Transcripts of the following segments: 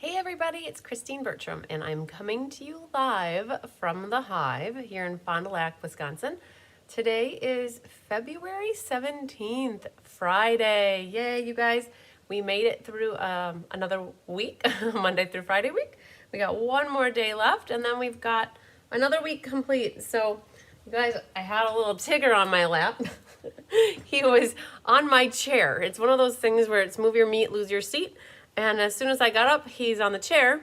Hey everybody, it's Christine Bertram, and I'm coming to you live from the Hive here in Fond du Lac, Wisconsin. Today is February 17th, Friday. Yay, you guys. We made it through another week, Monday through Friday week. We got one more day left, and then we've got another week complete. So, you guys, I had a little Tigger on my lap. He was on my chair. It's one of those things where it's move your meat, lose your seat. And as soon as I got up, he's on the chair.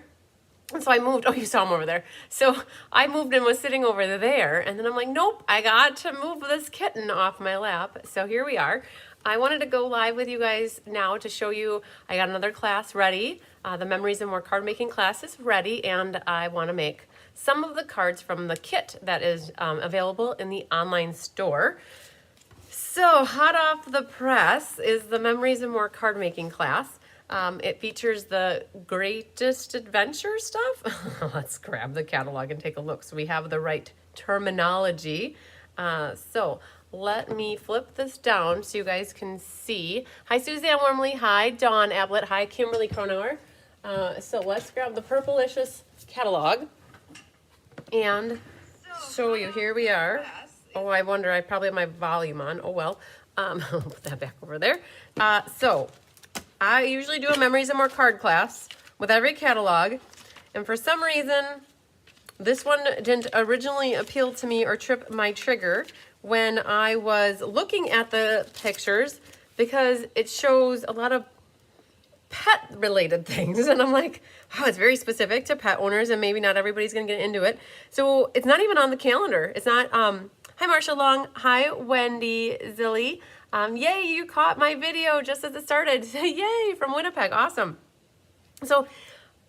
And so I moved. Oh, you saw him over there. So I moved and was sitting over there. And then I'm like, nope, I got to move this kitten off my lap. So here we are. I wanted to go live with you guys now to show you I got another class ready. The Memories and More card making class is ready. And I want to make some of the cards from the kit that is available in the online store. So hot off the press is the Memories and More card making class. It features the greatest adventure stuff. Let's grab the catalog and take a look so we have the right terminology. So let me flip this down so you guys can see. Hi, Suzanne Wormley. Hi, Dawn Ablett. Hi, Kimberly Cronauer. So let's grab the Purplicious catalog and show you. Here we are. Oh, I wonder, I probably have my volume on. Oh, well. I'll put that back over there. So I usually do a Memories and More card class with every catalog, and for some reason, this one didn't originally appeal to me or trip my trigger when I was looking at the pictures because it shows a lot of pet-related things, and I'm like, oh, it's very specific to pet owners, and maybe not everybody's gonna get into it. So it's not even on the calendar. It's not, hi, Marsha Long. Hi, Wendy Zilly. Yay, you caught my video just as it started. Yay, from Winnipeg. Awesome. So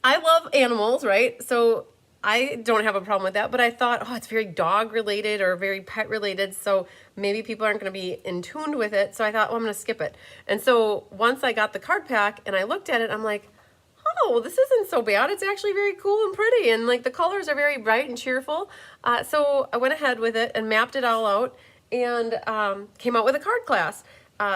I love animals, right? So I don't have a problem with that, but I thought, oh, it's very dog related or very pet related. So maybe people aren't going to be in tune with it. So I thought, well, I'm going to skip it. And so once I got the card pack and I looked at it, I'm like, oh, this isn't so bad. It's actually very cool and pretty. And like the colors are very bright and cheerful. So I went ahead with it and mapped it all out and came out with a card class.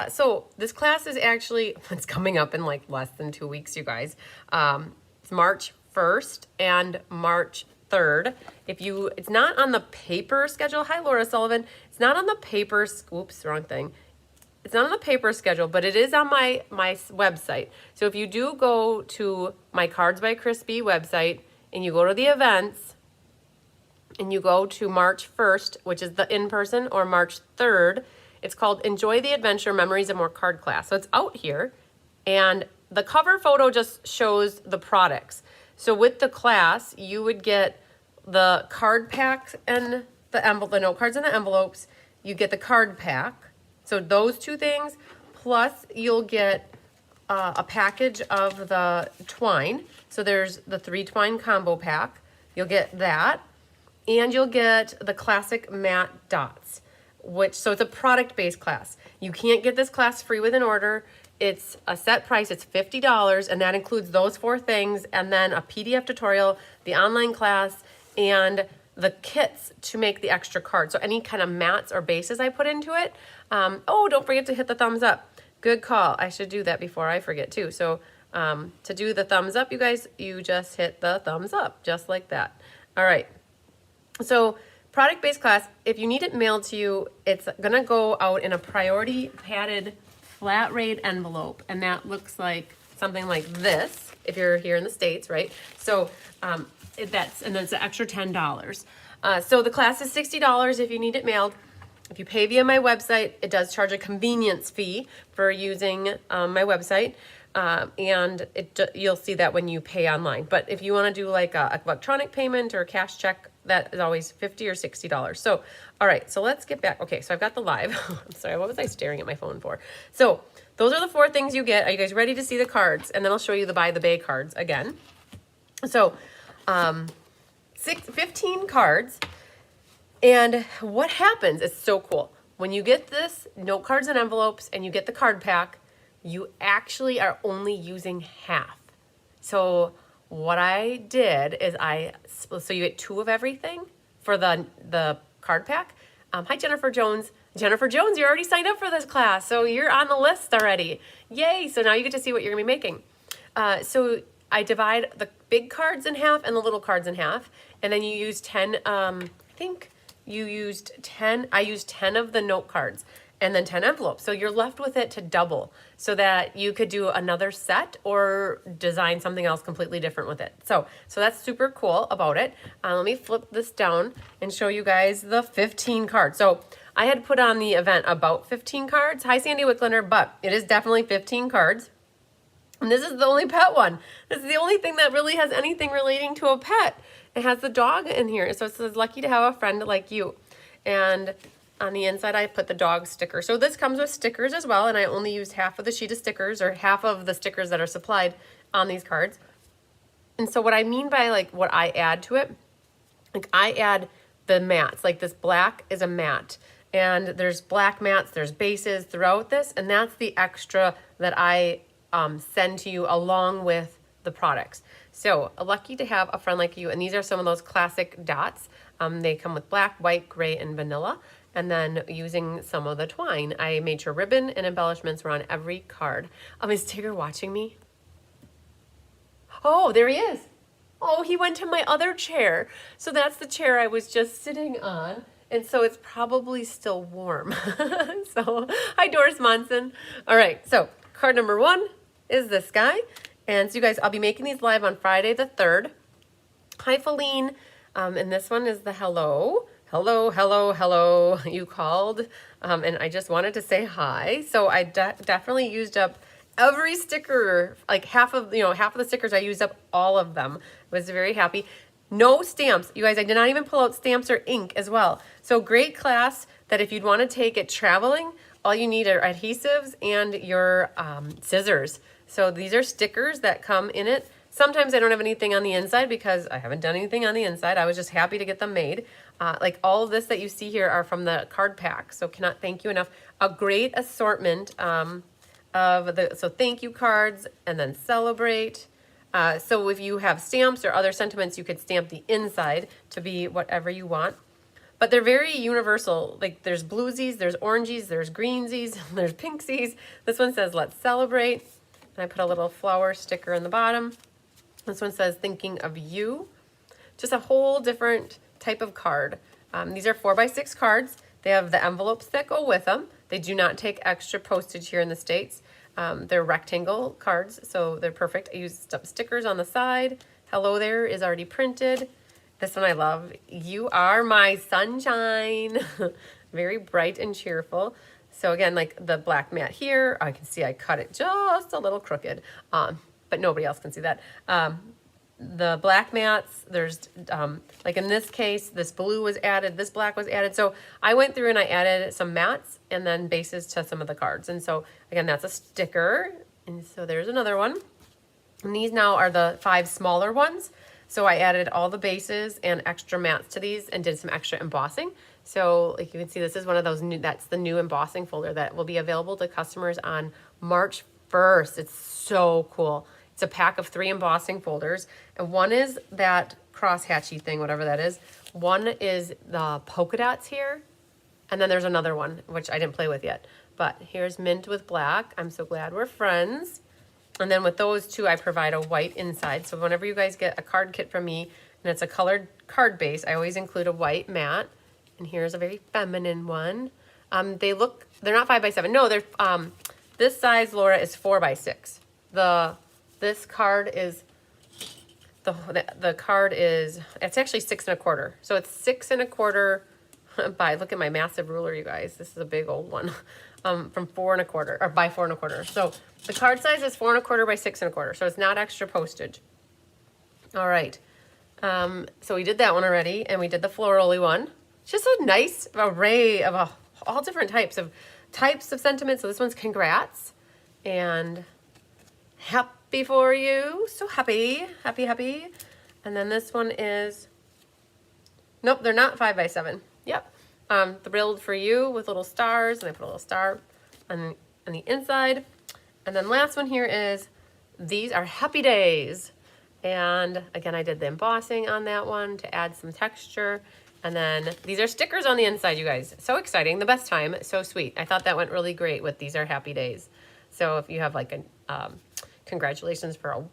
So this class is actually, it's coming up in like less than 2 weeks, you guys. It's March 1st and March 3rd. It's not on the paper schedule. Hi, Laura Sullivan. It's not on the paper, oops, wrong thing. It's not on the paper schedule, but it is on my website. So if you do go to my Cards by Chris B website and you go to the events, and you go to March 1st, which is the in-person, or March 3rd, it's called Enjoy the Adventure Memories and More card class. So it's out here, and the cover photo just shows the products. So with the class, you would get the card pack and the note cards and the envelopes. You get the card pack. So those two things, plus you'll get a package of the twine. So there's the 3 twine combo pack. You'll get that. And you'll get the classic matte dots, so it's a product-based class. You can't get this class free with an order. It's a set price, it's $50, and that includes those 4 things, and then a PDF tutorial, the online class, and the kits to make the extra cards. So any kind of mats or bases I put into it. Oh, don't forget to hit the thumbs up. Good call. I should do that before I forget too. So to do the thumbs up, you guys, you just hit the thumbs up, just like that. All right. So product-based class, if you need it mailed to you, it's gonna go out in a priority padded flat rate envelope, and that looks like something like this if you're here in the States, right? So and that's an extra $10. So the class is $60 if you need it mailed. If you pay via my website, it does charge a convenience fee for using my website. And you'll see that when you pay online. But if you want to do like a electronic payment or a cash check, that is always $50 or $60. So, all right, so let's get back. Okay, so I've got the live. I'm sorry, what was I staring at my phone for? So those are the 4 things you get. Are you guys ready to see the cards? And then I'll show you the By the Bay cards again. So 15 cards. And what happens is so cool. When you get this note cards and envelopes and you get the card pack, you actually are only using half. So what I did is so you get 2 of everything for the card pack. Hi, Jennifer Jones. Jennifer Jones, you already signed up for this class, so you're on the list already. Yay, so now you get to see what you're gonna be making. So I divide the big cards in half and the little cards in half, and then you use 10, I think you used 10, I used 10 of the note cards and then 10 envelopes. So you're left with it to double so that you could do another set or design something else completely different with it. So that's super cool about it. Let me flip this down and show you guys the 15 cards. So I had put on the event about 15 cards. Hi, Sandy Wicklander, but it is definitely 15 cards. And this is the only pet one. This is the only thing that really has anything relating to a pet. It has the dog in here. So it says, lucky to have a friend like you. And on the inside, I put the dog sticker. So this comes with stickers as well. And I only used half of the sheet of stickers, or half of the stickers that are supplied on these cards. And so what I mean by like what I add to it, like I add the mats. Like this black is a mat. And there's black mats, there's bases throughout this. And that's the extra that I send to you along with the products. So lucky to have a friend like you. And these are some of those classic dots. They come with black, white, gray, and vanilla. And then using some of the twine, I made sure ribbon and embellishments were on every card. Is Tigger watching me? Oh, there he is. Oh, he went to my other chair. So that's the chair I was just sitting on. And so it's probably still warm. So hi, Doris Monson. All right, so card number 1 is this guy. And so you guys, I'll be making these live on Friday the 3rd. Hi, Feline. And this one is the hello. Hello, hello, hello. You called. And I just wanted to say hi. So I definitely used up every sticker, like half of the stickers. I used up all of them. I was very happy. No stamps. You guys, I did not even pull out stamps or ink as well. So great class that if you'd want to take it traveling, all you need are adhesives and your scissors. So these are stickers that come in it. Sometimes I don't have anything on the inside because I haven't done anything on the inside. I was just happy to get them made. Like all of this that you see here are from the card pack. So cannot thank you enough. A great assortment so thank you cards and then celebrate. So if you have stamps or other sentiments, you could stamp the inside to be whatever you want. But they're very universal. Like there's bluesies, there's orangies, there's greensies, there's pinksies. This one says, let's celebrate. And I put a little flower sticker in the bottom. This one says, thinking of you. Just a whole different type of card. These are 4x6 cards. They have the envelopes that go with them. They do not take extra postage here in the States. They're rectangle cards, so they're perfect. I used stickers on the side. Hello there is already printed. This one I love. You are my sunshine. Very bright and cheerful. So again, like the black mat here, I can see I cut it just a little crooked, but nobody else can see that. The black mats, there's, like in this case, this blue was added, this black was added. So I went through and I added some mats and then bases to some of the cards. And so again, that's a sticker. And so there's another one. And these now are the 5 smaller ones. So I added all the bases and extra mats to these and did some extra embossing. So like you can see, this is one of those new, that's the new embossing folder that will be available to customers on March 1st. It's so cool. It's a pack of 3 embossing folders. And one is that cross-hatchy thing, whatever that is. One is the polka dots here. And then there's another one, which I didn't play with yet. But here's mint with black. I'm so glad we're friends. And then with those 2, I provide a white inside. So whenever you guys get a card kit from me, and it's a colored card base, I always include a white mat. And here's a very feminine one. They're not 5x7. No, they're, this size, Laura, is 4x6. This card is, the card is, it's actually 6 1/4. So it's 6 1/4 by, look at my massive ruler, you guys. This is a big old one. From 4 1/4, or by 4 1/4. So the card size is 4 1/4 by 6 1/4. So it's not extra postage. All right. So we did that one already, and we did the florally one. Just a nice array of all different types of sentiments. So this one's congrats and happy for you. So happy, happy, happy. And then this one is, nope, they're not 5x7. Yep. Thrilled for you with little stars, and I put a little star on the inside. And then last one here is, these are happy days. And again, I did the embossing on that one to add some texture. And then these are stickers on the inside, you guys. So exciting, the best time, so sweet. I thought that went really great with these are happy days. So if you have like a, congratulations for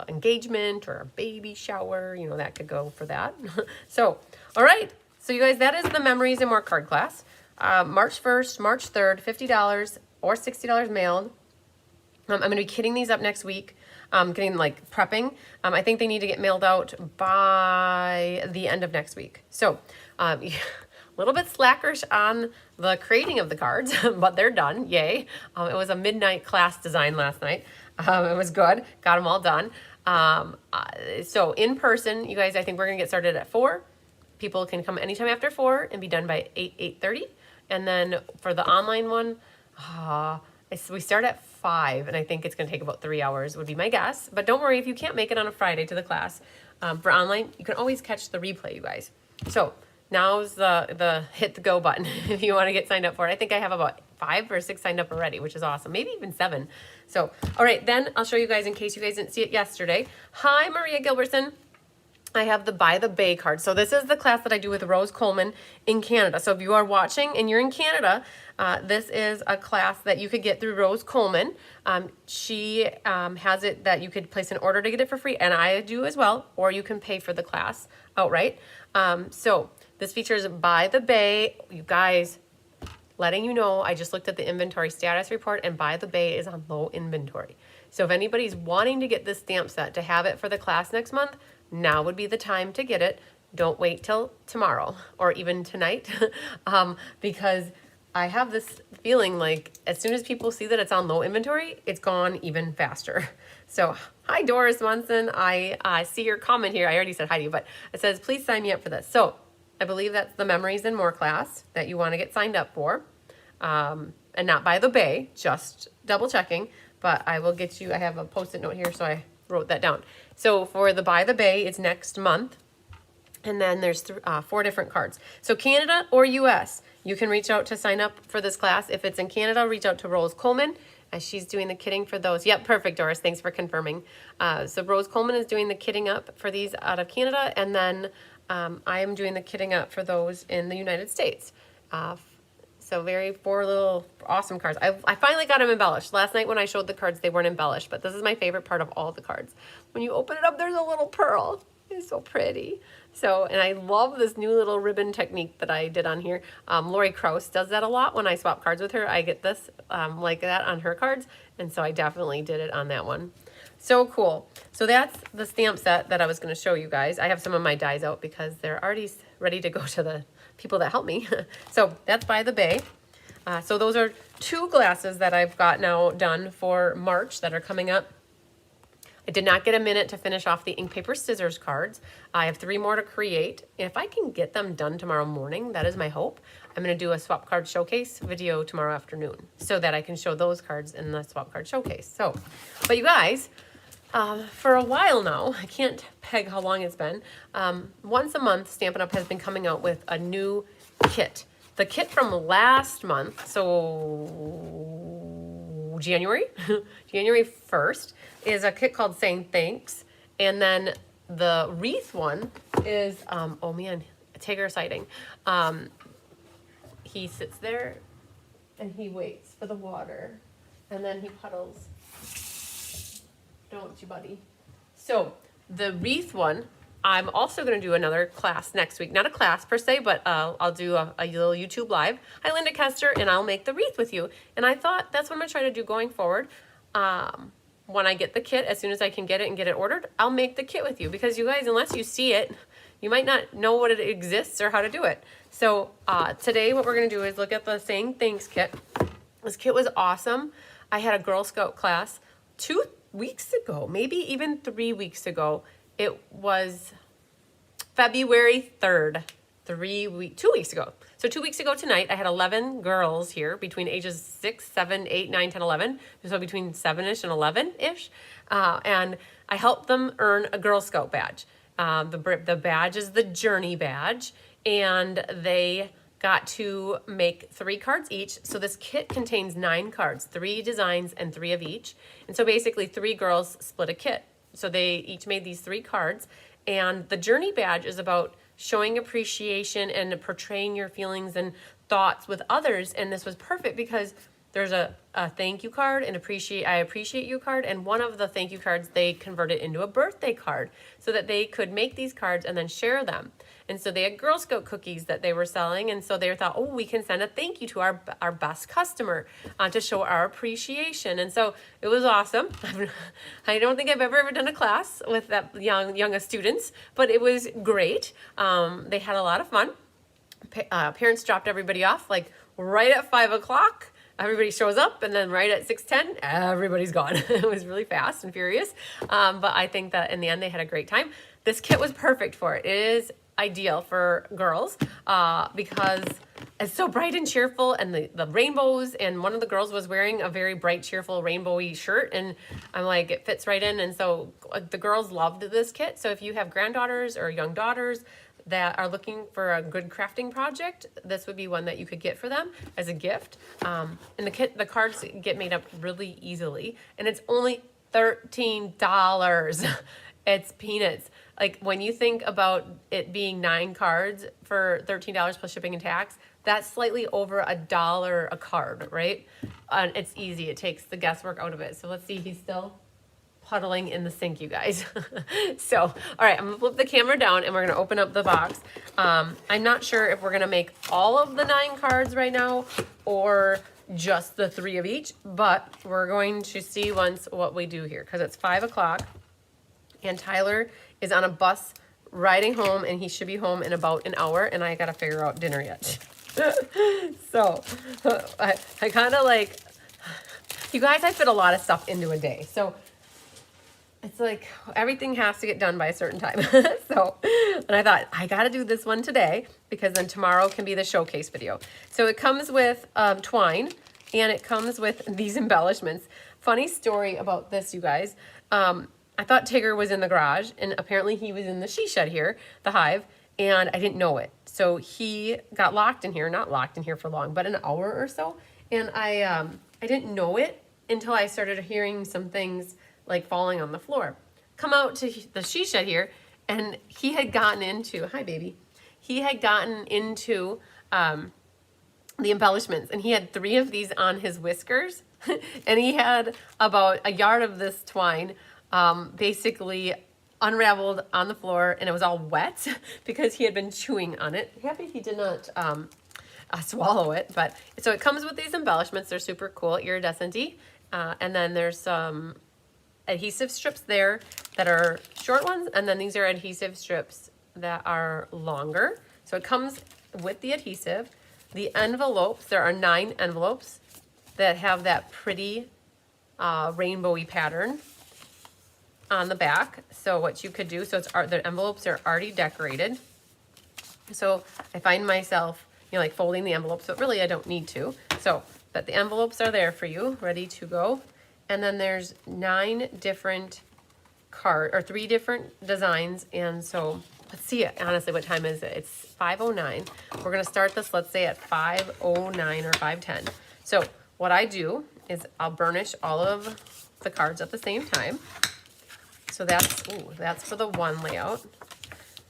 engagement or a baby shower, that could go for that. So, all right. So you guys, that is the Memories and More card class. March 1st, March 3rd, $50 or $60 mailed. I'm going to be kitting these up next week. Getting prepping. I think they need to get mailed out by the end of next week. So, a little bit slackerish on the creating of the cards, but they're done. Yay. It was a midnight class design last night. It was good. Got them all done. So in person, you guys, I think we're going to get started at 4. People can come anytime after 4 and be done by 8:30. And then for the online one, we start at 5, and I think it's going to take about 3 hours would be my guess. But don't worry if you can't make it on a Friday to the class. For online, you can always catch the replay, you guys. So now's the hit the go button if you want to get signed up for it. I think I have about 5 or 6 signed up already, which is awesome. Maybe even 7. So, all right, then I'll show you guys in case you guys didn't see it yesterday. Hi, Maria Gilbertson. I have the By the Bay card. So this is the class that I do with Rose Coleman in Canada. So if you are watching and you're in Canada, this is a class that you could get through Rose Coleman. She has it that you could place an order to get it for free, and I do as well, or you can pay for the class outright. So this features By the Bay. You guys, letting you know, I just looked at the inventory status report, and By the Bay is on low inventory. So if anybody's wanting to get this stamp set to have it for the class next month, now would be the time to get it. Don't wait till tomorrow or even tonight, because I have this feeling like as soon as people see that it's on low inventory, it's gone even faster. So hi, Doris Munson. I see your comment here. I already said hi to you, but it says, please sign me up for this. So I believe that's the Memories and More class that you want to get signed up for. And not By the Bay, just double checking, but I will get you, I have a post-it note here, so I wrote that down. So for the By the Bay, it's next month. And then there's 4 different cards. So Canada or US, you can reach out to sign up for this class. If it's in Canada, reach out to Rose Coleman, as she's doing the kitting for those. Yep, perfect, Doris. Thanks for confirming. So Rose Coleman is doing the kitting up for these out of Canada, and then I am doing the kitting up for those in the United States. So 4 little awesome cards. I finally got them embellished. Last night when I showed the cards, they weren't embellished, but this is my favorite part of all the cards. When you open it up, there's a little pearl. It's so pretty. So, and I love this new little ribbon technique that I did on here. Lori Krause does that a lot. When I swap cards with her, I get this like that on her cards. And so I definitely did it on that one. So cool. So that's the stamp set that I was going to show you guys. I have some of my dies out because they're already ready to go to the people that help me. So that's By the Bay. So those are 2 glasses that I've got now done for March that are coming up. I did not get a minute to finish off the ink, paper, scissors cards. I have 3 more to create. If I can get them done tomorrow morning, that is my hope. I'm going to do a swap card showcase video tomorrow afternoon so that I can show those cards in the swap card showcase. So, but you guys, for a while now, I can't peg how long it's been, once a month, Stampin' Up! Has been coming out with a new kit. The kit from last month, so January, January 1st, is a kit called Saying Thanks. And then the wreath one is, oh man, a tiger sighting. He sits there and he waits for the water and then he puddles. Don't you, buddy? So the wreath one, I'm also going to do another class next week. Not a class per se, but I'll do a little YouTube live. Hi, Linda Kester, and I'll make the wreath with you. And I thought that's what I'm going to try to do going forward. When I get the kit, as soon as I can get it and get it ordered, I'll make the kit with you. Because you guys, unless you see it, you might not know what it exists or how to do it. So today what we're going to do is look at the Saying Thanks kit. This kit was awesome. I had a Girl Scout class 2 weeks ago, maybe even 3 weeks ago. It was February 3rd, 2 weeks ago. So 2 weeks ago tonight, I had 11 girls here between ages 6, 7, 8, 9, 10, 11. So between 7-ish and 11-ish. And I helped them earn a Girl Scout badge. The badge is the Journey badge. And they got to make 3 cards each. So this kit contains 9 cards, 3 designs and 3 of each. And so basically 3 girls split a kit. So they each made these 3 cards. And the Journey badge is about showing appreciation and portraying your feelings and thoughts with others. And this was perfect because there's a thank you card and I appreciate you card, and one of the thank you cards they converted into a birthday card so that they could make these cards and then share them. And so they had Girl Scout cookies that they were selling, and so they thought, oh, we can send a thank you to our best customer to show our appreciation. And so it was awesome. I don't think I've ever done a class with that young students, but it was great. They had a lot of fun. Parents dropped everybody off like right at 5 o'clock. Everybody shows up, and then right at 6:10, everybody's gone. It was really fast and furious. But I think that in the end, they had a great time. This kit was perfect for it. It is ideal for girls because it's so bright and cheerful, and the rainbows, and one of the girls was wearing a very bright, cheerful, rainbowy shirt, and I'm like, it fits right in. And so the girls loved this kit. So if you have granddaughters or young daughters that are looking for a good crafting project, this would be one that you could get for them as a gift. And the cards get made up really easily, and it's only $13. It's peanuts. Like, when you think about it being 9 cards for $13 plus shipping and tax, that's slightly over $1 a card, right? And it's easy. It takes the guesswork out of it. So let's see, he's still puddling in the sink, you guys. So, all right, I'm gonna flip the camera down and we're gonna open up the box. I'm not sure if we're gonna make all of the 9 cards right now or just the 3 of each, but we're going to see once what we do here, because it's 5 o'clock and Tyler is on a bus riding home, and he should be home in about an hour, and I gotta figure out dinner yet. So I kind of like, you guys, I fit a lot of stuff into a day. So it's like everything has to get done by a certain time. So, and I thought, I got to do this one today because then tomorrow can be the showcase video. So it comes with twine, and it comes with these embellishments. Funny story about this, you guys. I thought Tigger was in the garage, and apparently he was in the she shed here, the hive, and I didn't know it. So he got locked in here, not locked in here for long, but an hour or so. And I didn't know it until I started hearing some things like falling on the floor. Come out to the she shed here, and he had gotten into, hi baby, he had gotten into the embellishments, and he had 3 of these on his whiskers, and he had about a yard of this twine basically unraveled on the floor, and it was all wet because he had been chewing on it. Happy he did not swallow it, but so it comes with these embellishments. They're super cool, iridescent-y, and then there's some adhesive strips there that are short ones, and then these are adhesive strips that are longer. So it comes with the adhesive. The envelopes, there are 9 envelopes that have that pretty rainbowy pattern on the back. So what you could do, so it's the envelopes are already decorated. So I find myself, like folding the envelopes, but really I don't need to. So, but the envelopes are there for you, ready to go. And then there's 9 different 3 different designs. And so let's see, honestly, what time is it? It's 5:09. We're gonna start this, let's say at 5:09 or 5:10. So what I do is I'll burnish all of the cards at the same time. So that's for the one layout.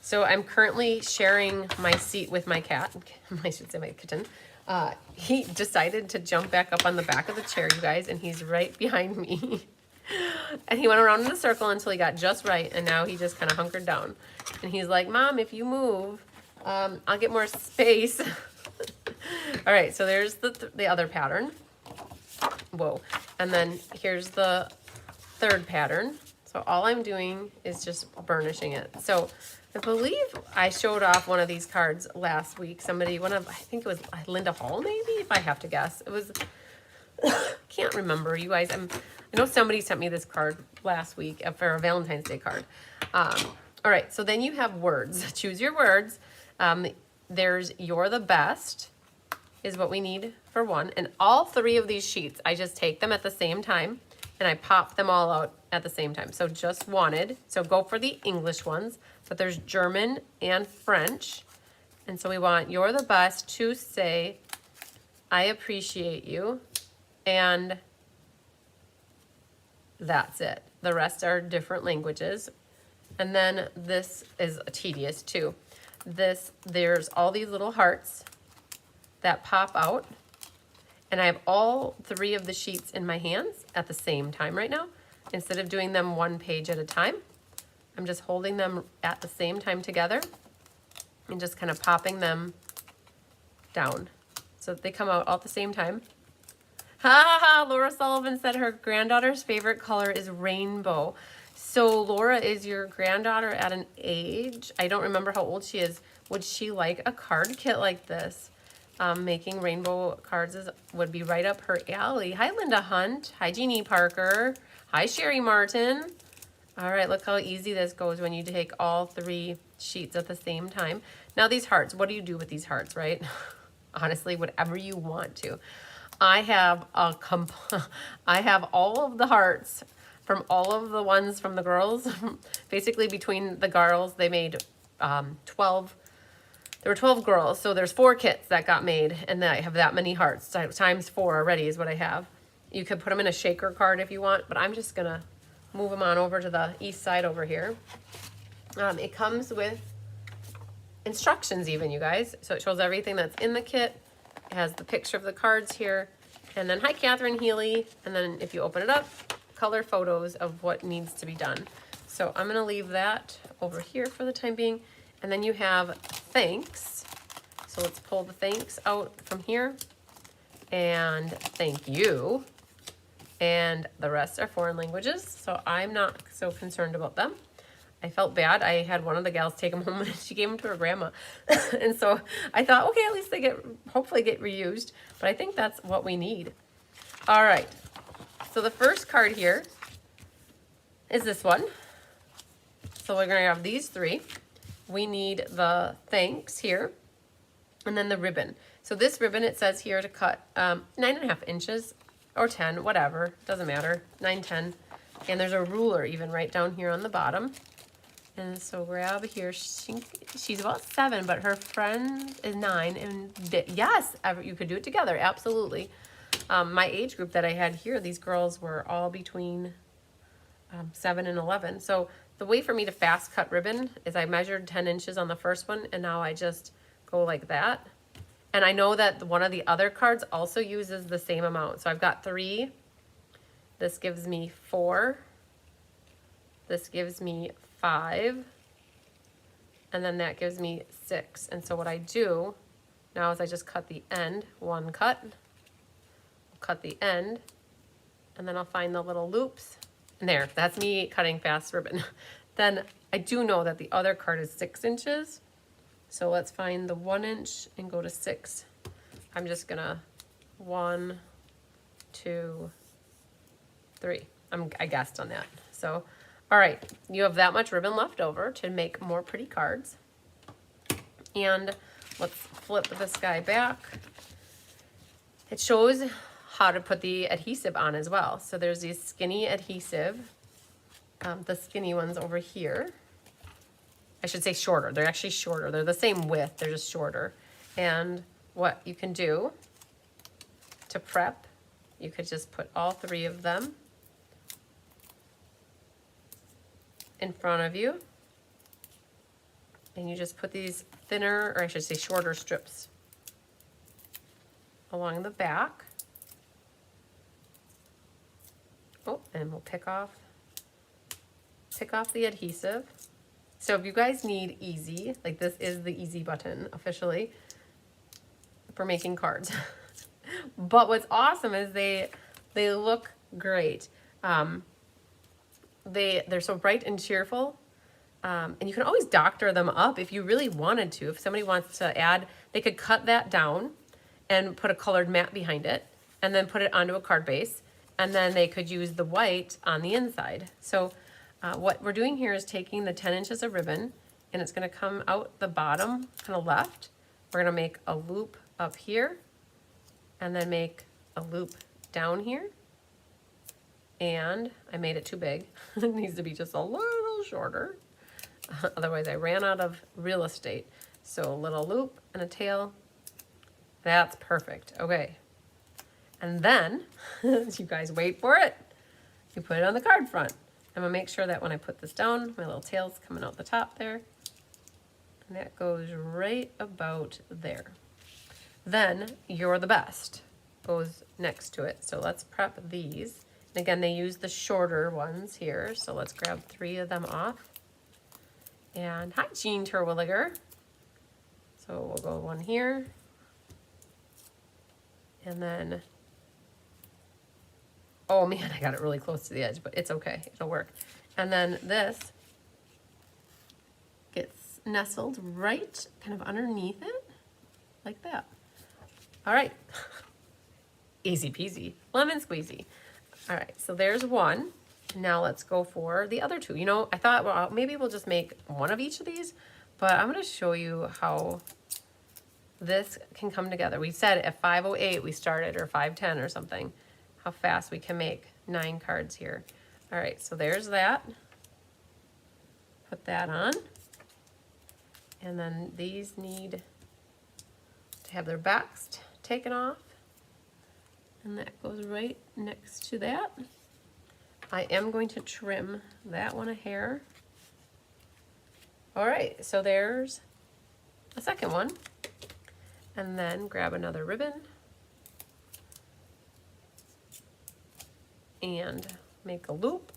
So I'm currently sharing my seat with my cat, I should say my kitten. He decided to jump back up on the back of the chair, you guys, and he's right behind me. And he went around in a circle until he got just right, and now he just kind of hunkered down. And he's like, Mom, if you move, I'll get more space. All right, so there's the other pattern. Whoa. And then here's the 3rd pattern. So all I'm doing is just burnishing it. So I believe I showed off one of these cards last week. I think it was Linda Hall, maybe, if I have to guess. It was, can't remember, you guys. I know somebody sent me this card last week for a Valentine's Day card. All right, so then you have words. Choose your words. There's You're the Best is what we need for one. And all 3 of these sheets, I just take them at the same time and I pop them all out at the same time. So just wanted, so go for the English ones, but there's German and French. And so we want You're the Best to say, I appreciate you, and that's it. The rest are different languages. And then this is tedious too. There's all these little hearts that pop out, And I have all 3 of the sheets in my hands at the same time right now. Instead of doing them 1 page at a time, I'm just holding them at the same time together and just kind of popping them down so that they come out all at the same time. Ha ha ha! Laura Sullivan said her granddaughter's favorite color is rainbow. So Laura, is your granddaughter at an age, I don't remember how old she is, would she like a card kit like this? Making rainbow cards would be right up her alley. Hi, Linda Hunt. Hi, Jeannie Parker. Hi, Sherry Martin. All right, look how easy this goes when you take all 3 sheets at the same time. Now these hearts, what do you do with these hearts, right? Honestly, whatever you want to. I have I have all of the hearts from all of the ones from the girls. Basically, between the girls, they made 12. There were 12 girls, so there's 4 kits that got made, and I have that many hearts. Times 4 already is what I have. You could put them in a shaker card if you want, but I'm just gonna move them on over to the east side over here. It comes with instructions even, you guys. So it shows everything that's in the kit. It has the picture of the cards here. And then, hi, Catherine Healy. And then if you open it up, color photos of what needs to be done. So I'm gonna leave that over here for the time being. And then you have thanks. So let's pull the thanks out from here. And thank you. And the rest are foreign languages. So I'm not so concerned about them. I felt bad. I had one of the gals take them home and she gave them to her grandma. And so I thought, okay, at least they hopefully get reused. But I think that's what we need. All right. So the first card here is this one. So we're going to have these 3. We need the thanks here, and then the ribbon. So this ribbon, it says here to cut 9.5 inches or 10, whatever, doesn't matter, 9, 10. And there's a ruler even right down here on the bottom. And so grab here, she's about 7, but her friend is 9. And yes, you could do it together, absolutely. My age group that I had here, these girls were all between 7 and 11. So the way for me to fast cut ribbon is I measured 10 inches on the first one, and now I just go like that. And I know that one of the other cards also uses the same amount. So I've got 3. This gives me 4. This gives me 5. And then that gives me 6. And so what I do now is I just cut the end, 1 cut, cut the end, and then I'll find the little loops. And there, that's me cutting fast ribbon. Then I do know that the other card is 6 inches. So let's find the 1 inch and go to 6. I'm just gonna 1, 2, 3. I guessed on that. So, all right, you have that much ribbon left over to make more pretty cards. And let's flip this guy back. It shows how to put the adhesive on as well. So there's these skinny adhesive, the skinny ones over here. I should say shorter. They're actually shorter. They're the same width, they're just shorter. And what you can do to prep, you could just put all 3 of them in front of you. And you just put these thinner, or I should say shorter strips along the back. Oh, and we'll pick off the adhesive. So if you guys need easy, like this is the easy button officially for making cards. But what's awesome is they look great. They're so bright and cheerful. And you can always doctor them up if you really wanted to. If somebody wants to add, they could cut that down and put a colored mat behind it and then put it onto a card base. And then they could use the white on the inside. So what we're doing here is taking the 10 inches of ribbon, and it's gonna come out the bottom, kind of left. We're gonna make a loop up here, and then make a loop down here. And I made it too big. It needs to be just a little shorter. Otherwise I ran out of real estate. So a little loop and a tail. That's perfect. Okay. And then, you guys wait for it, you put it on the card front. I'm gonna make sure that when I put this down, my little tail's coming out the top there. And that goes right about there. Then, you're the best. goes next to it. So let's prep these. And again, they use the shorter ones here. So let's grab 3 of them off. And hi, Jean Terwilliger. So we'll go one here. And then, oh man, I got it really close to the edge, but it's okay, it'll work. And then this gets nestled right kind of underneath it, like that. All right, easy peasy, lemon squeezy. All right, so there's one. Now let's go for the other 2. You know, I thought, well, maybe we'll just make one of each of these, but I'm gonna show you how this can come together. We said at 5:08 we started, or 5:10 or something, how fast we can make 9 cards here. All right, so there's that. Put that on. And then these need to have their backs taken off. And that goes right next to that. I am going to trim that one a hair. All right, so there's a second one. And then grab another ribbon and make a loop.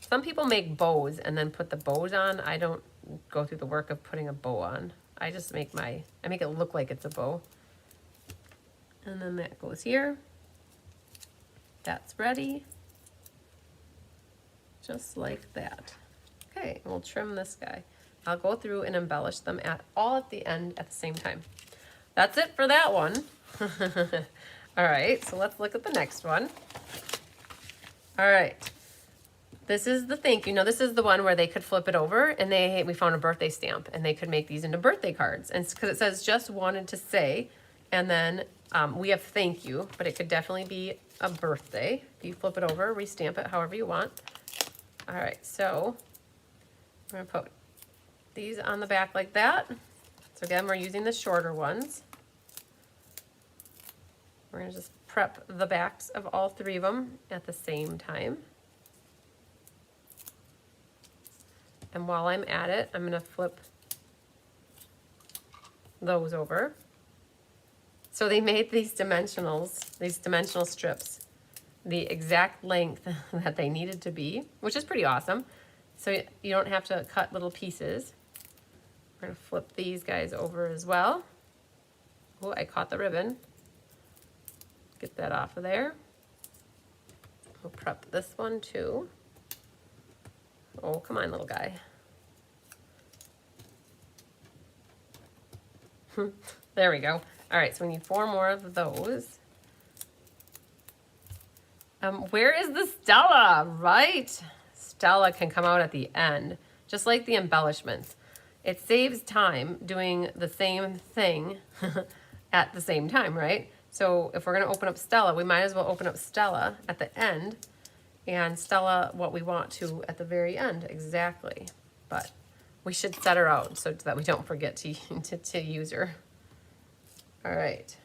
Some people make bows and then put the bows on. I don't go through the work of putting a bow on. I just make I make it look like it's a bow. And then that goes here. That's ready. Just like that. Okay, we'll trim this guy. I'll go through and embellish them all at the end at the same time. That's it for that one. All right, so let's look at the next one. All right, this is the thank you. Now this is the one where they could flip it over and we found a birthday stamp and they could make these into birthday cards. And because it says just wanted to say, and then we have thank you, but it could definitely be a birthday. If you flip it over, restamp it however you want. All right, so I'm gonna put these on the back like that. So again, we're using the shorter ones. We're gonna just prep the backs of all 3 of them at the same time. And while I'm at it, I'm gonna flip those over. So they made these dimensional strips the exact length that they needed to be, which is pretty awesome. So you don't have to cut little pieces. We're gonna flip these guys over as well. Oh, I caught the ribbon. Get that off of there. We'll prep this one too. Oh, come on, little guy. There we go. All right, so we need 4 more of those. Where is the Stella, right? Stella can come out at the end, just like the embellishments. It saves time doing the same thing at the same time, right? So if we're gonna open up Stella, we might as well open up Stella at the end and Stella what we want to at the very end, exactly. But we should set her out so that we don't forget to use her. All right,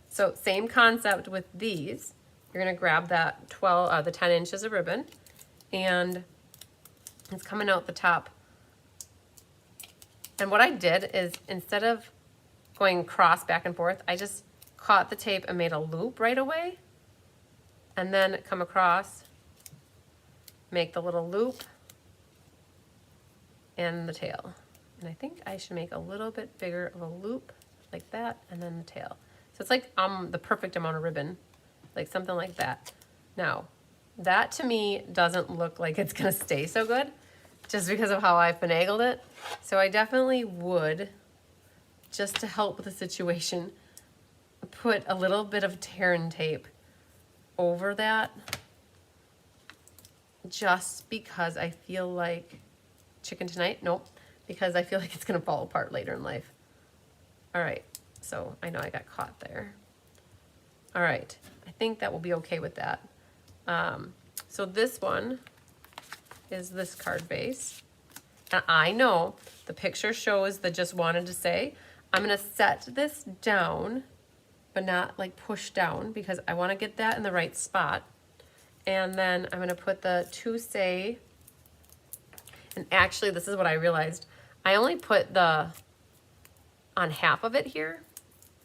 so same concept with these. You're gonna grab that the 10 inches of ribbon, and it's coming out the top. And what I did is, instead of going cross back and forth, I just caught the tape and made a loop right away, and then come across, make the little loop, and the tail. And I think I should make a little bit bigger of a loop, like that, and then the tail. So it's like the perfect amount of ribbon, like something like that. Now, that to me doesn't look like it's gonna stay so good, just because of how I finagled it. So I definitely would, just to help with the situation, put a little bit of tear and tape over that, just because I feel like, chicken tonight? Nope, because I feel like it's gonna fall apart later in life. All right, so I know I got caught there. All right, I think that will be okay with that. So this one is this card base. And I know the picture shows the just wanted to say. I'm gonna set this down, but not like push down, because I wanna get that in the right spot. And then I'm gonna put the to say, and actually this is what I realized. I only put on half of it here,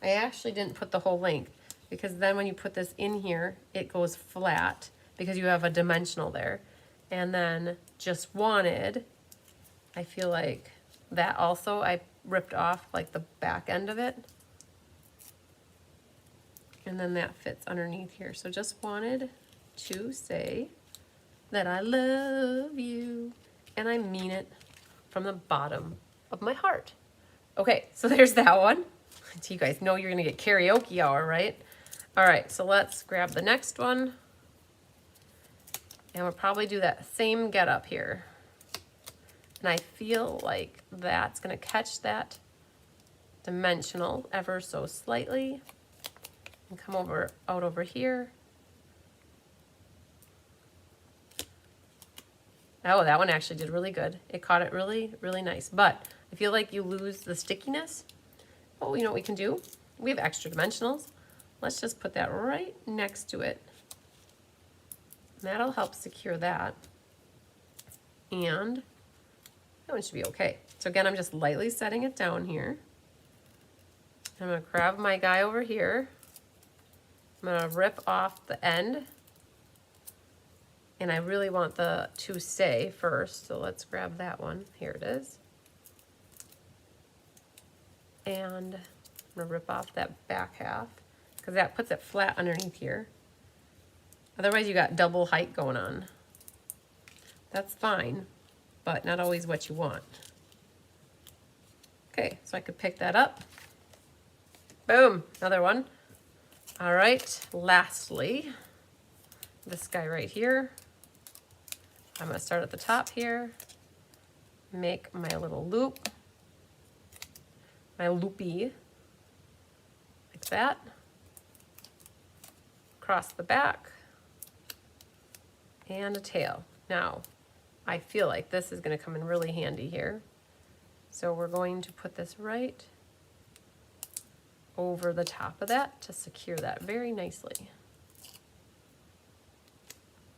I actually didn't put the whole length because then when you put this in here, it goes flat because you have a dimensional there. And then just wanted, I feel like that also I ripped off like the back end of it. And then that fits underneath here. So just wanted to say that I love you. And I mean it from the bottom of my heart. Okay, so there's that one. So you guys know you're gonna get karaoke hour, right? All right, so let's grab the next one. And we'll probably do that same get up here. And I feel like that's gonna catch that dimensional ever so slightly. And come out over here. Oh, that one actually did really good. It caught it really, really nice. But I feel like you lose the stickiness. Oh, you know what we can do? We have extra dimensionals. Let's just put that right next to it. That'll help secure that. And that one should be okay. So again, I'm just lightly setting it down here. I'm gonna grab my guy over here. I'm gonna rip off the end. And I really want the to stay first, so let's grab that one. Here it is. And I'm gonna rip off that back half because that puts it flat underneath here. Otherwise you got double height going on. That's fine, but not always what you want. Okay, so I could pick that up. Boom, another one. All right, lastly, this guy right here. I'm gonna start at the top here, make my little loop, my loopy, like that, across the back, and a tail. Now, I feel like this is gonna come in really handy here. So we're going to put this right over the top of that to secure that very nicely.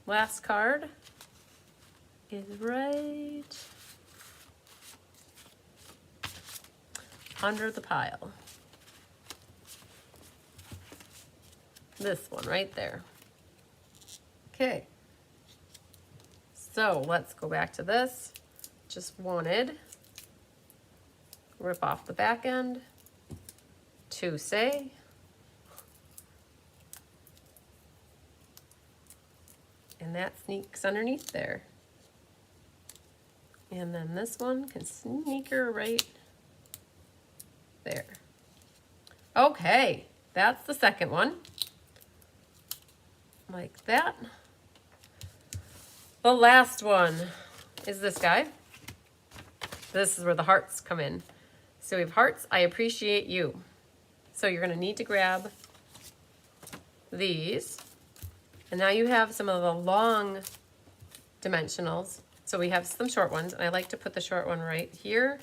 Last card is right under the pile. This one right there. Okay. So let's go back to this. Just wanted, rip off the back end, to say, and that sneaks underneath there. And then this one can sneaker right there. Okay, that's the second one. Like that. The last one is this guy. This is where the hearts come in. So we have hearts, I appreciate you. So you're gonna need to grab these. And now you have some of the long dimensionals. So we have some short ones, and I like to put the short one right here,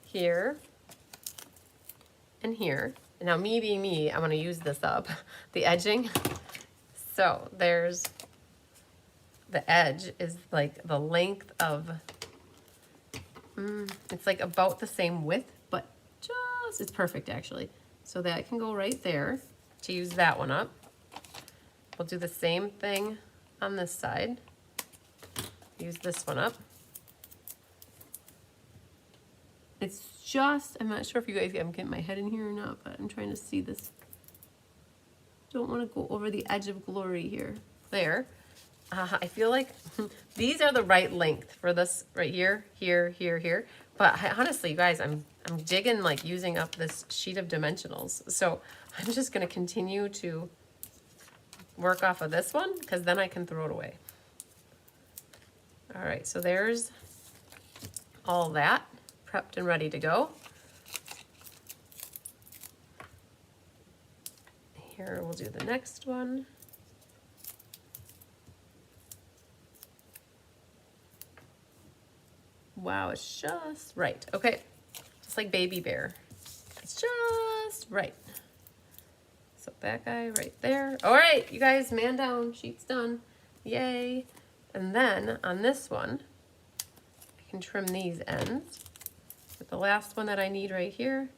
here, and here. And now me being me, I'm gonna use this up, the edging. So there's, the edge is like the length of, it's like about the same width, but just, it's perfect actually. So that can go right there to use that one up. We'll do the same thing on this side. Use this one up. It's just, I'm not sure if you guys, I'm getting my head in here or not, but I'm trying to see this. Don't want to go over the edge of glory here. There. I feel like these are the right length for this right here, here, here, here. But honestly, you guys, I'm digging like using up this sheet of dimensionals. So I'm just going to continue to work off of this one because then I can throw it away. All right, so there's all that prepped and ready to go. Here we'll do the next one. Wow, it's just right. Okay, just like Baby Bear. It's just right. So that guy right there. All right, you guys, man down, sheet's done. Yay. And then on this one, I can trim these ends. But the last one that I need right here,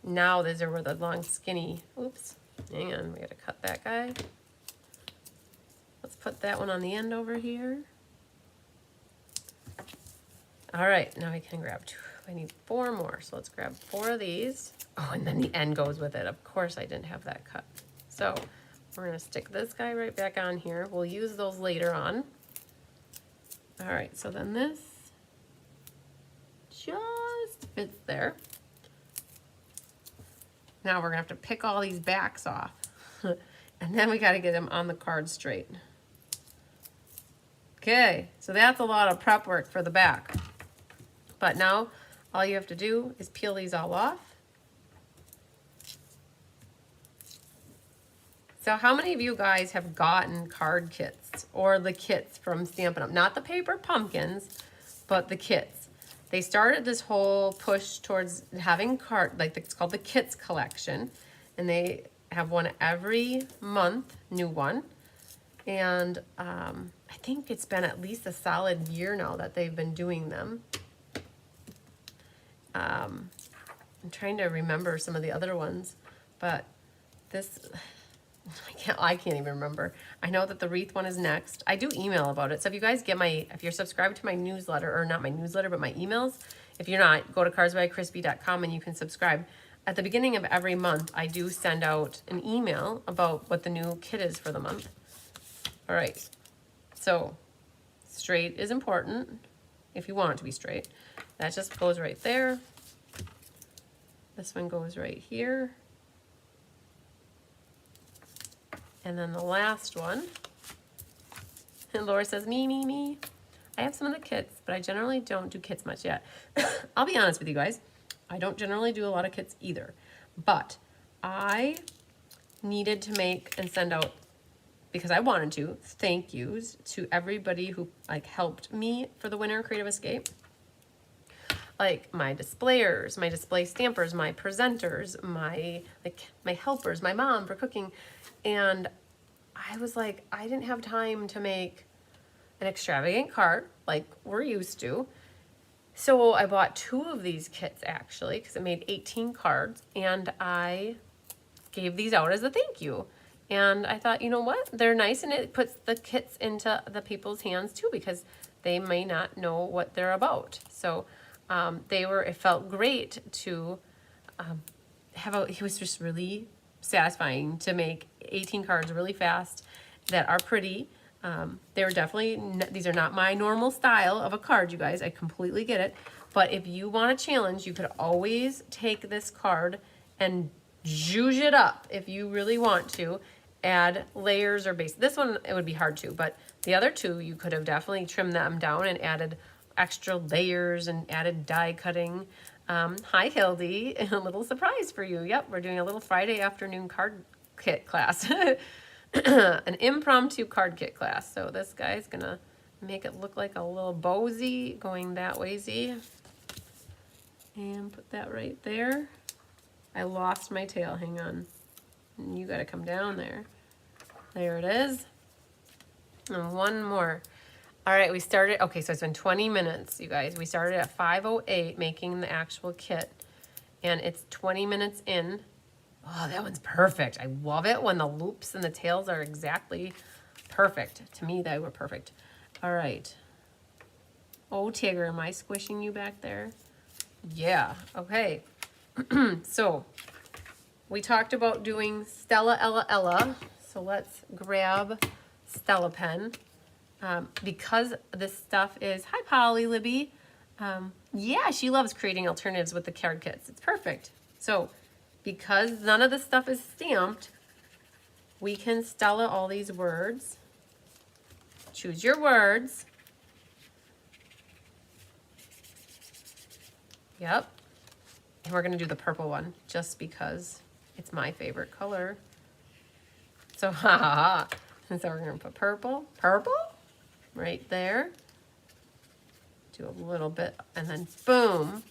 Now these are where the long skinny, oops, hang on, we gotta cut that guy. Let's put that one on the end over here. All right, now we can grab two. I need 4 more, so let's grab 4 of these. Oh, and then the end goes with it. Of course I didn't have that cut. So we're gonna stick this guy right back on here. We'll use those later on. All right, so then this just fits there. Now we're gonna have to pick all these backs off. And then we gotta get them on the card straight. Okay, so that's a lot of prep work for the back. But now all you have to do is peel these all off. So how many of you guys have gotten card kits or the kits from Stampin' Up? Not the paper pumpkins, but the kits. They started this whole push towards having it's called the kits collection. And they have one every month, new one. And I think it's been at least a solid year now that they've been doing them. I'm trying to remember some of the other ones, but this, I can't even remember. I know that the wreath one is next. I do email about it. So if you guys get if you're subscribed to my newsletter, or not my newsletter, but my emails, if you're not, go to cardsbycrispy.com and you can subscribe. At the beginning of every month, I do send out an email about what the new kit is for the month. All right, so straight is important if you want it to be straight. That just goes right there. This one goes right here. And then the last one, and Laura says, me. I have some of the kits, but I generally don't do kits much yet. I'll be honest with you guys. I don't generally do a lot of kits either, but I needed to make and send out, because I wanted to, thank yous to everybody who helped me for the Winter Creative Escape. Like my displayers, my display stampers, my presenters, my helpers, my mom for cooking. And I was like, I didn't have time to make an extravagant card like we're used to. So I bought 2 of these kits actually, because it made 18 cards, and I gave these out as a thank you. And I thought, you know what? They're nice, and it puts the kits into the people's hands too, because they may not know what they're about. So it felt great to it was just really satisfying to make 18 cards really fast that are pretty. They were definitely, these are not my normal style of a card, you guys. I completely get it. But if you want a challenge, you could always take this card and zhuzh it up if you really want to. Add layers or base. This one, it would be hard to, but the other 2, you could have definitely trimmed them down and added extra layers and added die cutting. Hi, Hildy, a little surprise for you. Yep, we're doing a little Friday afternoon card kit class. An impromptu card kit class. So this guy's gonna make it look like a little bowsy going that waysy. And put that right there. I lost my tail, hang on. And you gotta come down there. There it is. And one more. All right, we started, okay, so it's been 20 minutes, you guys. We started at 5:08 making the actual kit, and it's 20 minutes in. Oh, that one's perfect. I love it when the loops and the tails are exactly perfect. To me, they were perfect. All right. Oh, Tigger, am I squishing you back there? Yeah, okay. So, we talked about doing Stella Ella Ella, so let's grab Stella pen. Because this stuff is, hi Polly Libby. Yeah, she loves creating alternatives with the card kits. It's perfect. So because none of this stuff is stamped, we can Stella all these words. Choose your words. Yep. And we're gonna do the purple one just because it's my favorite color. So ha ha ha. And so we're gonna put purple, right there. Do a little bit and then boom,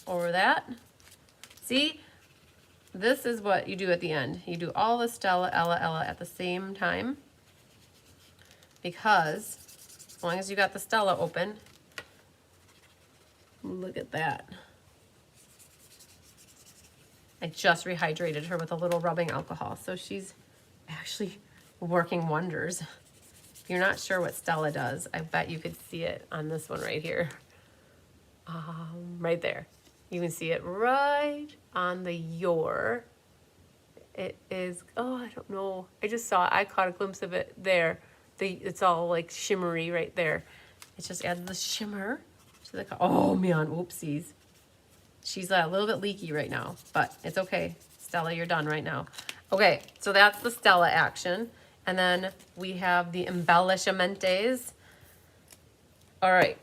over that. See, this is what you do at the end. You do all the Stella, Ella, Ella at the same time, because as long as you got the Stella open, look at that. I just rehydrated her with a little rubbing alcohol. So she's actually working wonders. If you're not sure what Stella does, I bet you could see it on this one right here. Right there. You can see it right on the your. It is, oh, I don't know. I just saw it. I caught a glimpse of it there. It's all like shimmery right there. It just added the shimmer to the, oh man, whoopsies. She's a little bit leaky right now, but it's okay. Stella, you're done right now. Okay, so that's the Stella action. And then we have the embellishmentes. All right.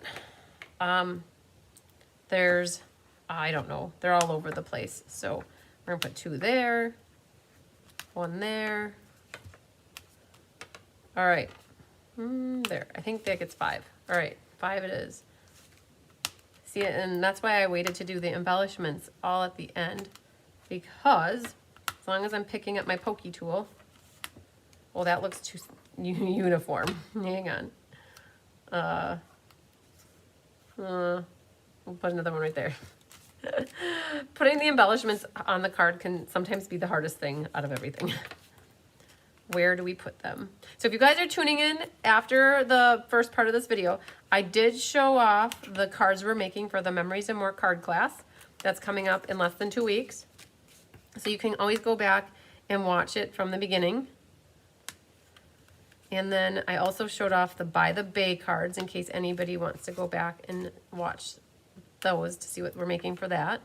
There's, I don't know. They're all over the place. So we're gonna put 2 there, 1 there. All right. There. I think that gets 5. All right, 5 it is. See, and that's why I waited to do the embellishments all at the end, because as long as I'm picking up my pokey tool, well, that looks too uniform. Hang on. We'll put another one right there. Putting the embellishments on the card can sometimes be the hardest thing out of everything. Where do we put them? So if you guys are tuning in after the first part of this video, I did show off the cards we're making for the Memories and More card class. That's coming up in less than 2 weeks. So you can always go back and watch it from the beginning. And then I also showed off the By the Bay cards in case anybody wants to go back and watch those to see what we're making for that.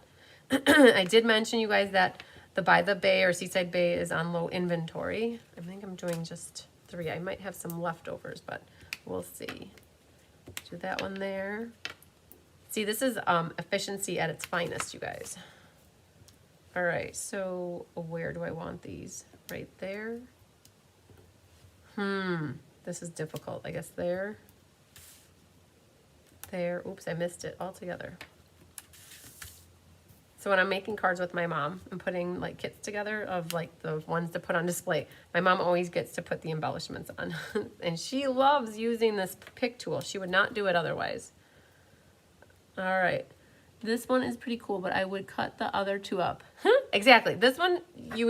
I did mention, you guys, that the By the Bay or Seaside Bay is on low inventory. I think I'm doing just 3. I might have some leftovers, but we'll see. Do that one there. See, this is efficiency at its finest, you guys. All right, so where do I want these? Right there. This is difficult. I guess there. There. Oops, I missed it altogether. So when I'm making cards with my mom and putting like kits together of like the ones to put on display, my mom always gets to put the embellishments on. And she loves using this pick tool. She would not do it otherwise. All right. This one is pretty cool, but I would cut the other 2 up. Exactly. This one,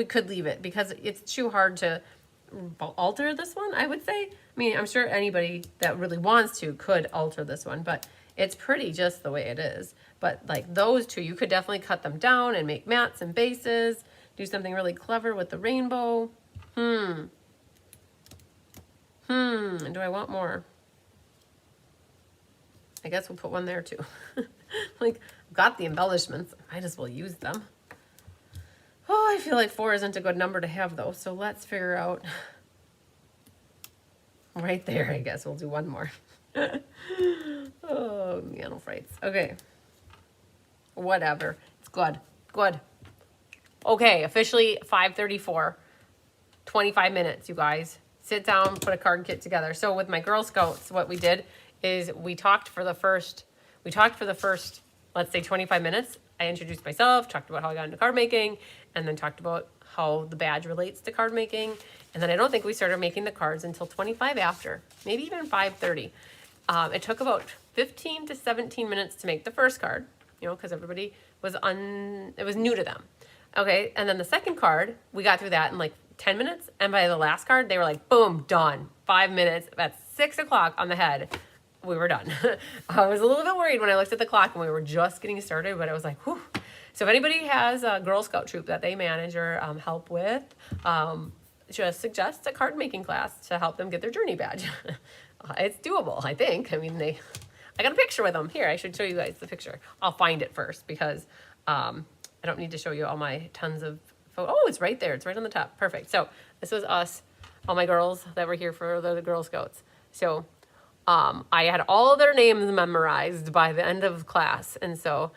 could leave it because it's too hard to alter this one, I would say. I mean, I'm sure anybody that really wants to could alter this one, but it's pretty just the way it is. But like those 2, you could definitely cut them down and make mats and bases, do something really clever with the rainbow. Do I want more? I guess we'll put 1 there too. Like, I've got the embellishments. I might as well use them. Oh, I feel like 4 isn't a good number to have though. So let's figure out right there. I guess we'll do 1 more. Oh, man, frights. Okay. Whatever. It's good. Good. Okay, officially 5:34. 25 minutes, you guys. Sit down, put a card kit together. So with my Girl Scouts, what we did is we talked for the first, let's say 25 minutes. I introduced myself, talked about how I got into card making, and then talked about how the badge relates to card making. And then I don't think we started making the cards until 25 after, maybe even 5:30. It took about 15 to 17 minutes to make the first card, you know, because everybody was it was new to them. Okay, and then the second card, we got through that in like 10 minutes. And by the last card, they were like, boom, done. 5 minutes. That's 6 o'clock on the head. We were done. I was a little bit worried when I looked at the clock and we were just getting started, but I was like, whew. So if anybody has a Girl Scout troop that they manage or help with, just suggest a card making class to help them get their journey badge. It's doable, I think. I mean, I got a picture with them. Here, I should show you guys the picture. I'll find it first because I don't need to show you all my tons of photos. Oh, it's right there. It's right on the top. Perfect. So this was us, all my girls that were here for the Girl Scouts. So I had all their names memorized by the end of class. And so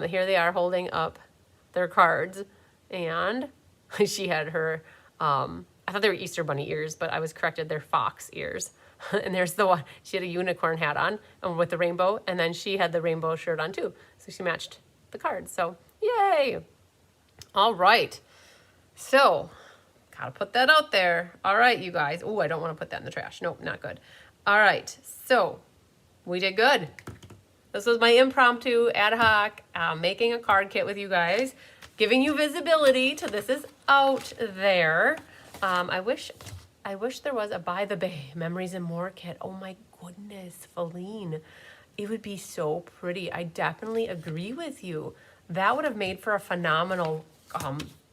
here they are holding up their cards. And she had her, I thought they were Easter Bunny ears, but I was corrected. They're fox ears. And there's the one, she had a unicorn hat on and with the rainbow. And then she had the rainbow shirt on too. So she matched the cards. So yay. All right. So gotta put that out there. All right, you guys. Oh, I don't want to put that in the trash. Nope, not good. All right. So we did good. This was my impromptu ad hoc making a card kit with you guys. giving you visibility to this is out there. I wish there was a By the Bay Memories and More kit. Oh my goodness, Feline. It would be so pretty. I definitely agree with you. That would have made for a phenomenal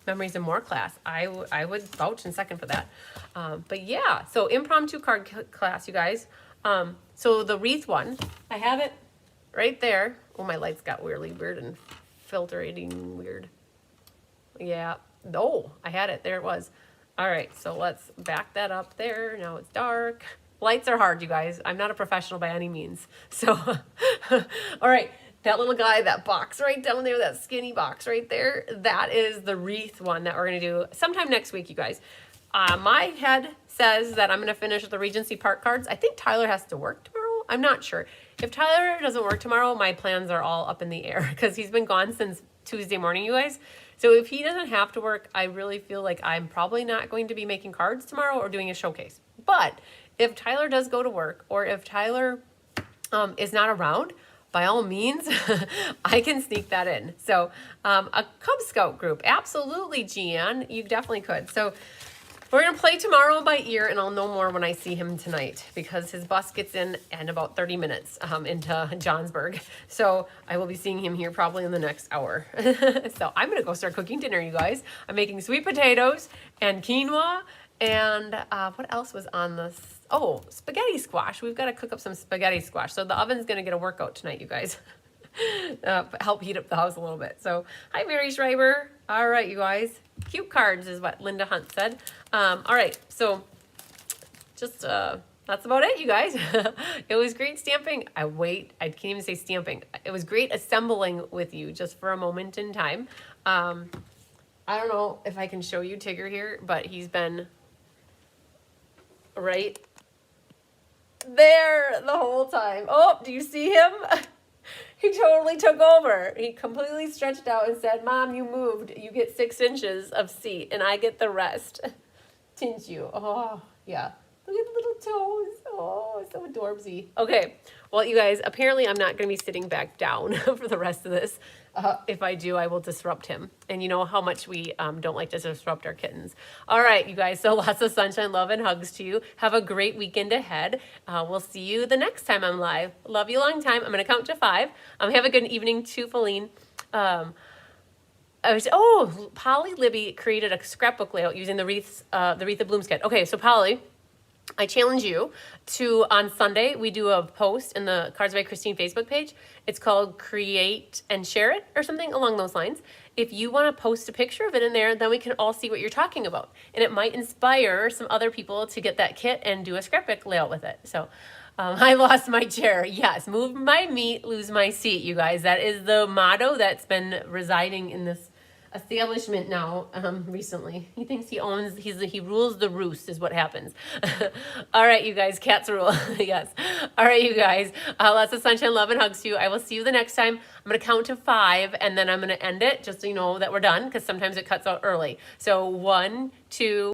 Memories and More class. I would vouch and second for that. But yeah, so impromptu card class, you guys. So the wreath one, I have it right there. Oh, my lights got weirdly weird and filtering weird. Yeah. Oh, I had it. There it was. All right, so let's back that up there. Now it's dark. Lights are hard, you guys. I'm not a professional by any means. So, all right, that little guy, that box right down there, that skinny box right there, that is the wreath one that we're going to do sometime next week, you guys. My head says that I'm going to finish the Regency Park cards. I think Tyler has to work tomorrow. I'm not sure. If Tyler doesn't work tomorrow, my plans are all up in the air because he's been gone since Tuesday morning, you guys. So if he doesn't have to work, I really feel like I'm probably not going to be making cards tomorrow or doing a showcase. But if Tyler does go to work, or if Tyler is not around, by all means, I can sneak that in. So a Cub Scout group, absolutely, Gian, you definitely could. So we're going to play tomorrow by ear, and I'll know more when I see him tonight because his bus gets in about 30 minutes into Johnsburg. So I will be seeing him here probably in the next hour. So I'm going to go start cooking dinner, you guys. I'm making sweet potatoes and quinoa. And what else was on this? Oh, spaghetti squash. We've got to cook up some spaghetti squash. So the oven's going to get a workout tonight, you guys. Help heat up the house a little bit. So hi, Mary Schreiber. All right, you guys. Cute cards is what Linda Hunt said. All right, so just that's about it, you guys. It was great stamping. I can't even say stamping. It was great assembling with you just for a moment in time. I don't know if I can show you Tigger here, but he's been right there the whole time. Oh, do you see him? He totally took over. He completely stretched out and said, Mom, you moved. You get 6 inches of seat and I get the rest. Didn't you? Oh, yeah. Look at the little toes. Oh, so adorbsy. Okay. Well, you guys, apparently I'm not going to be sitting back down for the rest of this. If I do, I will disrupt him. And you know how much we don't like to disrupt our kittens. All right, you guys. So lots of sunshine, love, and hugs to you. Have a great weekend ahead. We'll see you the next time I'm live. Love you a long time. I'm going to count to 5. Have a good evening too, Feline. Polly Libby created a scrapbook layout using the Wreath of Blooms kit. Okay, so Polly, I challenge you to, on Sunday, we do a post in the Cards by Christine Facebook page. It's called Create and Share It or something along those lines. If you want to post a picture of it in there, then we can all see what you're talking about. And it might inspire some other people to get that kit and do a scrapbook layout with it. So I lost my chair. Yes, move my meat, lose my seat, you guys. That is the motto that's been residing in this establishment now recently. He thinks he rules the roost is what happens. All right, you guys, cats rule. Yes. All right, you guys, lots of sunshine, love, and hugs to you. I will see you the next time. I'm going to count to 5 and then I'm going to end it just so you know that we're done because sometimes it cuts out early. So 1, 2,